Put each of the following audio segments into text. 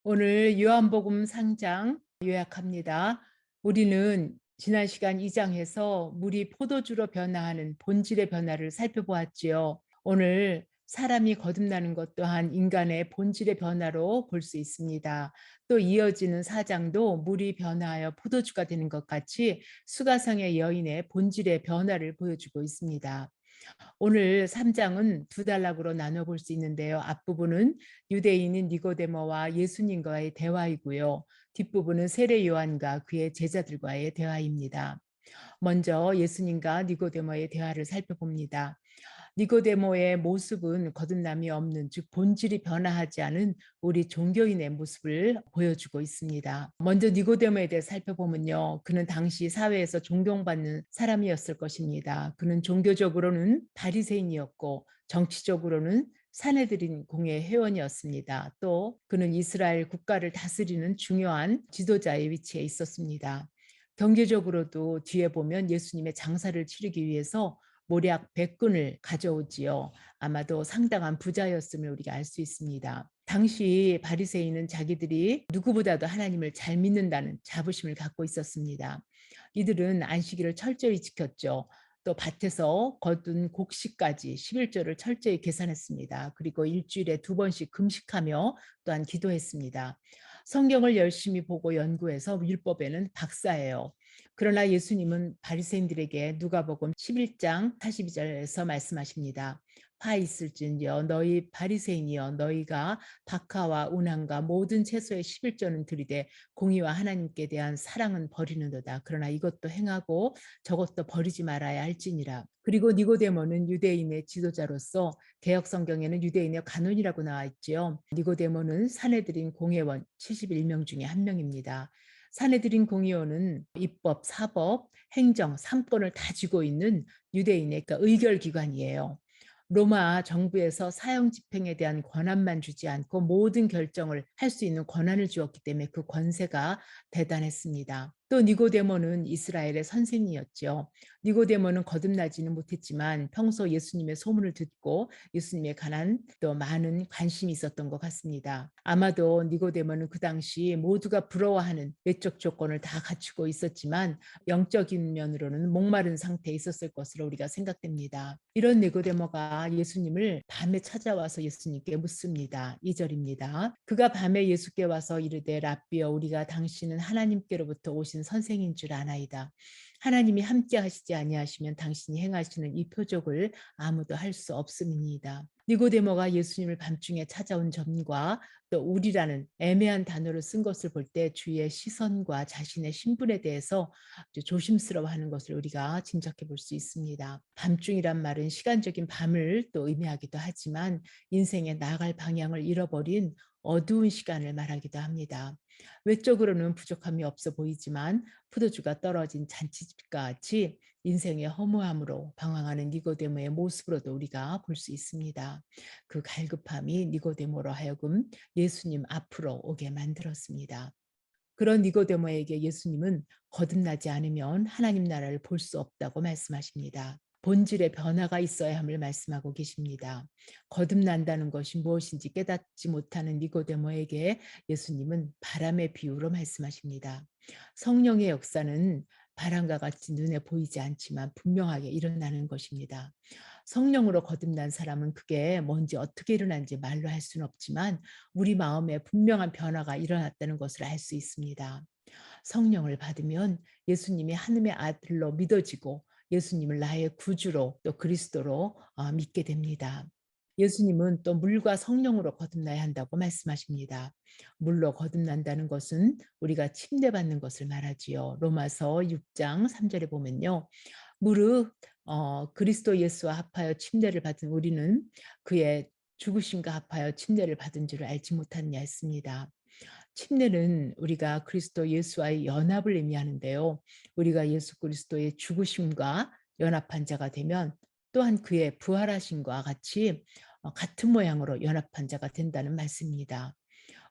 오늘 요한복음 상장 요약합니다. 우리는 지난 시간 2장에서 물이 포도주로 변화하는 본질의 변화를 살펴보았지요. 오늘 사람이 거듭나는 것 또한 인간의 본질의 변화로 볼 수 있습니다. 또 이어지는 4장도 물이 변화하여 포도주가 되는 것 같이 수가성의 여인의 본질의 변화를 보여주고 있습니다. 오늘 3장은 두 단락으로 나눠볼 수 있는데요. 앞부분은 유대인인 니고데모와 예수님과의 대화이고요. 뒷부분은 세례 요한과 그의 제자들과의 대화입니다. 먼저 예수님과 니고데모의 대화를 살펴봅니다. 니고데모의 모습은 거듭남이 없는, 즉 본질이 변화하지 않은 우리 종교인의 모습을 보여주고 있습니다. 먼저 니고데모에 대해 살펴보면요. 그는 당시 사회에서 존경받는 사람이었을 것입니다. 그는 종교적으로는 바리새인이었고 정치적으로는 사내들인 공의 회원이었습니다. 또 그는 이스라엘 국가를 다스리는 중요한 지도자의 위치에 있었습니다. 경제적으로도 뒤에 보면 예수님의 장사를 치르기 위해서 모략 100근을 가져오지요. 아마도 상당한 부자였음을 우리가 알 수 있습니다. 당시 바리새인은 자기들이 누구보다도 하나님을 잘 믿는다는 자부심을 갖고 있었습니다. 이들은 안식일을 철저히 지켰죠. 또 밭에서 거둔 곡식까지 11조를 철저히 계산했습니다. 그리고 일주일에 2번씩 금식하며 또한 기도했습니다. 성경을 열심히 보고 연구해서 율법에는 박사예요. 그러나 예수님은 바리새인들에게 누가복음 11장 42절에서 말씀하십니다. 파 있을진저 너희 바리새인이여 너희가 박하와 운항과 모든 채소의 11조는 들이되 공의와 하나님께 대한 사랑은 버리는도다. 그러나 이것도 행하고 저것도 버리지 말아야 할지니라. 그리고 니고데모는 유대인의 지도자로서 개역 성경에는 유대인의 간원이라고 나와 있지요. 니고데모는 사내들인 공회원 71명 중에 한 명입니다. 사내들인 공의원은 입법, 사법, 행정, 3권을 다 쥐고 있는 유대인의 의결기관이에요. 로마 정부에서 사형 집행에 대한 권한만 주지 않고 모든 결정을 할 수 있는 권한을 주었기 때문에 그 권세가 대단했습니다. 또 니고데모는 이스라엘의 선생이었죠. 니고데모는 거듭나지는 못했지만 평소 예수님의 소문을 듣고 예수님에 관한 또 많은 관심이 있었던 것 같습니다. 아마도 니고데모는 그 당시 모두가 부러워하는 외적 조건을 다 갖추고 있었지만 영적인 면으로는 목마른 상태에 있었을 것으로 우리가 생각됩니다. 이런 니고데모가 예수님을 밤에 찾아와서 예수님께 묻습니다. 2절입니다. 그가 밤에 예수께 와서 이르되 랍비여 우리가 당신은 하나님께로부터 오신 선생인 줄 아나이다. 하나님이 함께 하시지 아니하시면 당신이 행하시는 이 표적을 아무도 할 수 없음이니이다. 니고데모가 예수님을 밤중에 찾아온 점과 또 우리라는 애매한 단어를 쓴 것을 볼 때 주의 시선과 자신의 신분에 대해서 아주 조심스러워하는 것을 우리가 짐작해 볼 수 있습니다. 밤중이란 말은 시간적인 밤을 또 의미하기도 하지만 인생의 나아갈 방향을 잃어버린 어두운 시간을 말하기도 합니다. 외적으로는 부족함이 없어 보이지만 포도주가 떨어진 잔치집과 같이 인생의 허무함으로 방황하는 니고데모의 모습으로도 우리가 볼 수 있습니다. 그 갈급함이 니고데모로 하여금 예수님 앞으로 오게 만들었습니다. 그런 니고데모에게 예수님은 거듭나지 않으면 하나님 나라를 볼 수 없다고 말씀하십니다. 본질의 변화가 있어야 함을 말씀하고 계십니다. 거듭난다는 것이 무엇인지 깨닫지 못하는 니고데모에게 예수님은 바람의 비유로 말씀하십니다. 성령의 역사는 바람과 같이 눈에 보이지 않지만 분명하게 일어나는 것입니다. 성령으로 거듭난 사람은 그게 뭔지 어떻게 일어난지 말로 할 수는 없지만 우리 마음에 분명한 변화가 일어났다는 것을 알 수 있습니다. 성령을 받으면 예수님이 하나님의 아들로 믿어지고 예수님을 나의 구주로 또 그리스도로 믿게 됩니다. 예수님은 또 물과 성령으로 거듭나야 한다고 말씀하십니다. 물로 거듭난다는 것은 우리가 침례받는 것을 말하지요. 로마서 6장 3절에 보면요. 무릇 그리스도 예수와 합하여 침례를 받은 우리는 그의 죽으심과 합하여 침례를 받은 줄을 알지 못하느냐 했습니다. 침례는 우리가 그리스도 예수와의 연합을 의미하는데요. 우리가 예수 그리스도의 죽으심과 연합한 자가 되면 또한 그의 부활하심과 같이 같은 모양으로 연합한 자가 된다는 말씀입니다.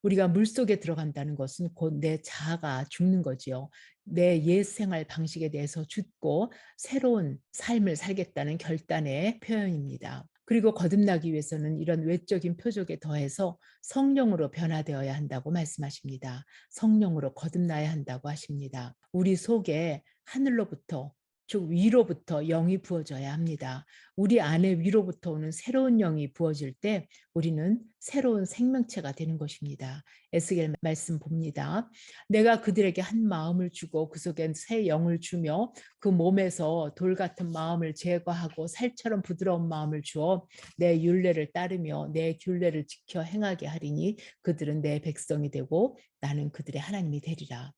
우리가 물속에 들어간다는 것은 곧 내 자아가 죽는 거지요. 내 옛 생활 방식에 대해서 죽고 새로운 삶을 살겠다는 결단의 표현입니다. 그리고 거듭나기 위해서는 이런 외적인 표적에 더해서 성령으로 변화되어야 한다고 말씀하십니다. 성령으로 거듭나야 한다고 하십니다. 우리 속에 하늘로부터, 즉 위로부터 영이 부어져야 합니다. 우리 안에 위로부터 오는 새로운 영이 부어질 때 우리는 새로운 생명체가 되는 것입니다. 에스겔 말씀 봅니다. 내가 그들에게 한 마음을 주고 그 속에 새 영을 주며 그 몸에서 돌 같은 마음을 제거하고 살처럼 부드러운 마음을 주어 내 율례를 따르며 내 균례를 지켜 행하게 하리니 그들은 내 백성이 되고 나는 그들의 하나님이 되리라.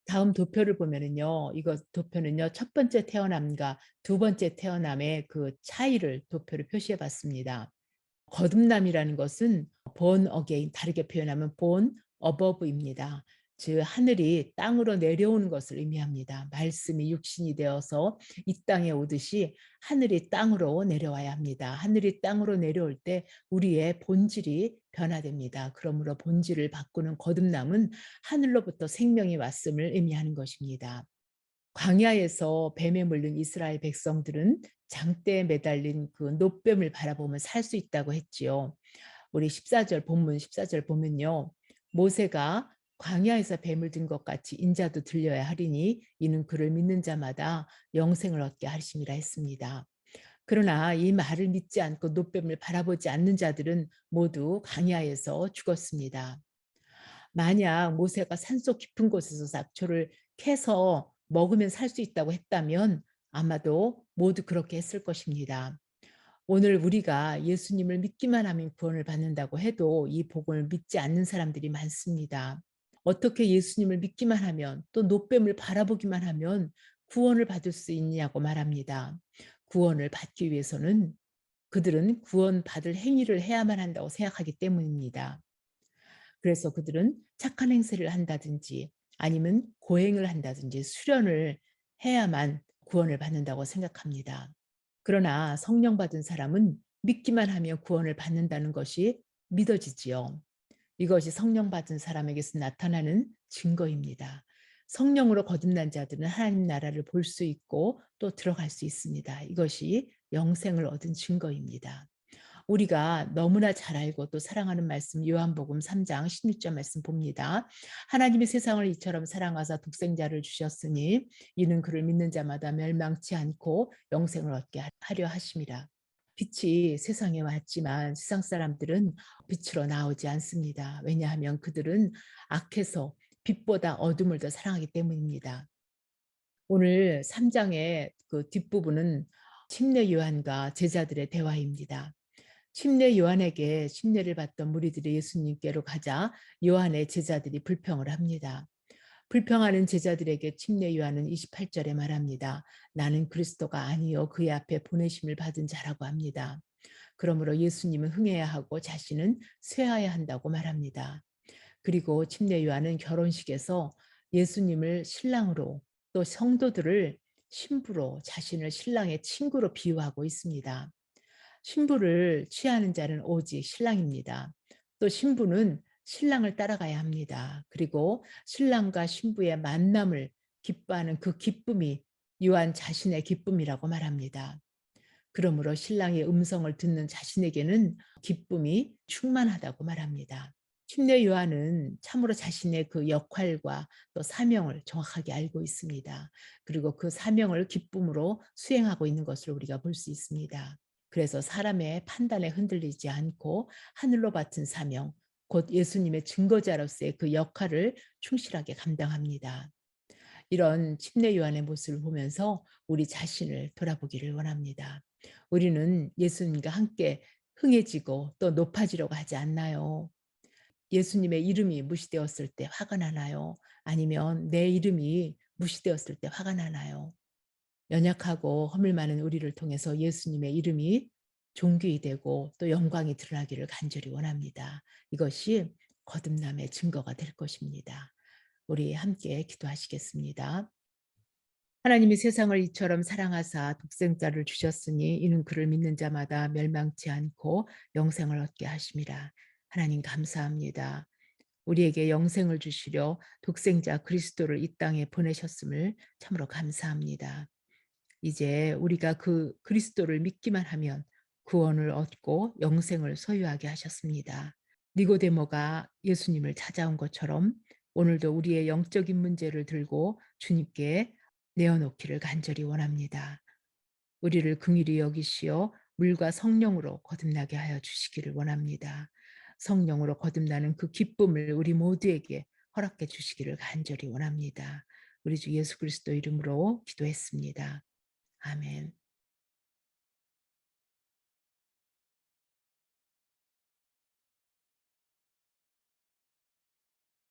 다음 도표를 보면은요. 이거 도표는요. 첫 번째 태어남과 두 번째 태어남의 그 차이를 도표로 표시해 봤습니다. 거듭남이라는 것은 born again, 다르게 표현하면 born above입니다. 즉 하늘이 땅으로 내려오는 것을 의미합니다. 말씀이 육신이 되어서 이 땅에 오듯이 하늘이 땅으로 내려와야 합니다. 하늘이 땅으로 내려올 때 우리의 본질이 변화됩니다. 그러므로 본질을 바꾸는 거듭남은 하늘로부터 생명이 왔음을 의미하는 것입니다. 광야에서 뱀에 물린 이스라엘 백성들은 장대에 매달린 그 놋뱀을 바라보면 살 수 있다고 했지요. 우리 14절 본문 14절 보면요. 모세가 광야에서 뱀을 든 것 같이 인자도 들려야 하리니 이는 그를 믿는 자마다 영생을 얻게 하심이라 했습니다. 그러나 이 말을 믿지 않고 놋뱀을 바라보지 않는 자들은 모두 광야에서 죽었습니다. 만약 모세가 산속 깊은 곳에서 잡초를 캐서 먹으면 살 수 있다고 했다면 아마도 모두 그렇게 했을 것입니다. 오늘 우리가 예수님을 믿기만 하면 구원을 받는다고 해도 이 복음을 믿지 않는 사람들이 많습니다. 어떻게 예수님을 믿기만 하면 또 놋뱀을 바라보기만 하면 구원을 받을 수 있냐고 말합니다. 구원을 받기 위해서는 그들은 구원받을 행위를 해야만 한다고 생각하기 때문입니다. 그래서 그들은 착한 행세를 한다든지 아니면 고행을 한다든지 수련을 해야만 구원을 받는다고 생각합니다. 그러나 성령 받은 사람은 믿기만 하면 구원을 받는다는 것이 믿어지지요. 이것이 성령 받은 사람에게서 나타나는 증거입니다. 성령으로 거듭난 자들은 하나님 나라를 볼 수 있고 또 들어갈 수 있습니다. 이것이 영생을 얻은 증거입니다. 우리가 너무나 잘 알고 또 사랑하는 말씀 요한복음 3장 16절 말씀 봅니다. 하나님이 세상을 이처럼 사랑하사 독생자를 주셨으니 이는 그를 믿는 자마다 멸망치 않고 영생을 얻게 하려 하심이라. 빛이 세상에 왔지만 세상 사람들은 빛으로 나오지 않습니다. 왜냐하면 그들은 악해서 빛보다 어둠을 더 사랑하기 때문입니다. 오늘 3장의 그 뒷부분은 침례 요한과 제자들의 대화입니다. 침례 요한에게 침례를 받던 무리들이 예수님께로 가자 요한의 제자들이 불평을 합니다. 불평하는 제자들에게 침례 요한은 28절에 말합니다. 나는 그리스도가 아니요 그의 앞에 보내심을 받은 자라고 합니다. 그러므로 예수님은 흥해야 하고 자신은 쇠하여야 한다고 말합니다. 그리고 침례 요한은 결혼식에서 예수님을 신랑으로 또 성도들을 신부로 자신을 신랑의 친구로 비유하고 있습니다. 신부를 취하는 자는 오직 신랑입니다. 또 신부는 신랑을 따라가야 합니다. 그리고 신랑과 신부의 만남을 기뻐하는 그 기쁨이 요한 자신의 기쁨이라고 말합니다. 그러므로 신랑의 음성을 듣는 자신에게는 기쁨이 충만하다고 말합니다. 침례 요한은 참으로 자신의 그 역할과 또 사명을 정확하게 알고 있습니다. 그리고 그 사명을 기쁨으로 수행하고 있는 것을 우리가 볼 수 있습니다. 그래서 사람의 판단에 흔들리지 않고 하늘로 받은 사명, 곧 예수님의 증거자로서의 그 역할을 충실하게 감당합니다. 이런 침례 요한의 모습을 보면서 우리 자신을 돌아보기를 원합니다. 우리는 예수님과 함께 흥해지고 또 높아지려고 하지 않나요? 예수님의 이름이 무시되었을 때 화가 나나요? 아니면 내 이름이 무시되었을 때 화가 나나요? 연약하고 허물 많은 우리를 통해서 예수님의 이름이 존귀이 되고 또 영광이 드러나기를 간절히 원합니다. 이것이 거듭남의 증거가 될 것입니다. 우리 함께 기도하시겠습니다. 하나님이 세상을 이처럼 사랑하사 독생자를 주셨으니 이는 그를 믿는 자마다 멸망치 않고 영생을 얻게 하심이라. 하나님 감사합니다. 우리에게 영생을 주시려 독생자 그리스도를 이 땅에 보내셨음을 참으로 감사합니다. 이제 우리가 그 그리스도를 믿기만 하면 구원을 얻고 영생을 소유하게 하셨습니다. 니고데모가 예수님을 찾아온 것처럼 오늘도 우리의 영적인 문제를 들고 주님께 내어놓기를 간절히 원합니다. 우리를 긍휼히 여기시어 물과 성령으로 거듭나게 하여 주시기를 원합니다. 성령으로 거듭나는 그 기쁨을 우리 모두에게 허락해 주시기를 간절히 원합니다. 우리 주 예수 그리스도 이름으로 기도했습니다. 아멘.